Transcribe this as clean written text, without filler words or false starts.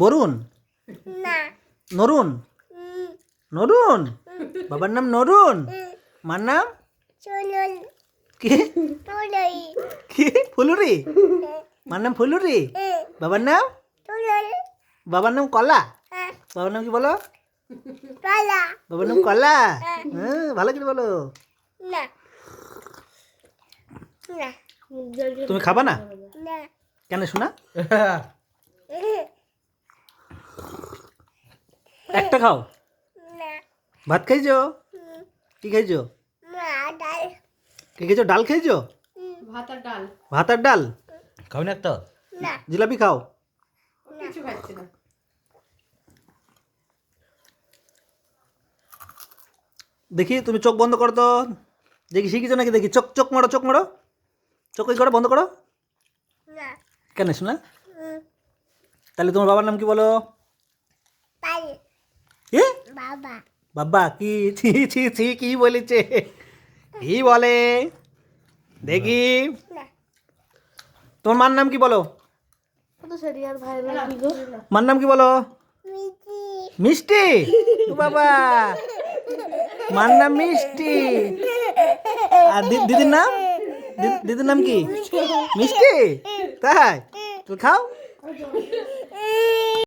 বরুণ, নরুন, নরুন, বাবার নাম নরুন, মার নাম কি কি ফুলুরি, মার নাম ফুলুরি, বাবার নাম কলা, বাবার নাম কি বলো, বাবার নাম কলা। হ্যাঁ, ভালো করে বলো। তুমি খাবা না কেন শোনা? একটা খাও। ভাত খাইছো? কি খাইছো? কি খাইছো? ডাল খাইছো? ভাত আর ডাল। ভাত আর ডাল খাও না একটা? জিলাপি খাও। কিছু খাচ্ছে না। দেখি তুমি চোখ বন্ধ করো তো, দেখি শিখেছো নাকি দেখি। চোখ চোখ মারো, চোখ মারো, চোখ ওই করো, বন্ধ করো। কেন শোনা? তাহলে তোমার বাবার নাম কি বলো? কি বাবা? কি ছি ছি ছি কি বলেছে? কি বলে দেখি? তোমার মার নাম কি বলো? মার নাম কি বলো? মিষ্টি। ও বাবা, মার নাম মিষ্টি। আর দিদির নাম? দিদির নাম কি? মিষ্টি। তাই তো খাও।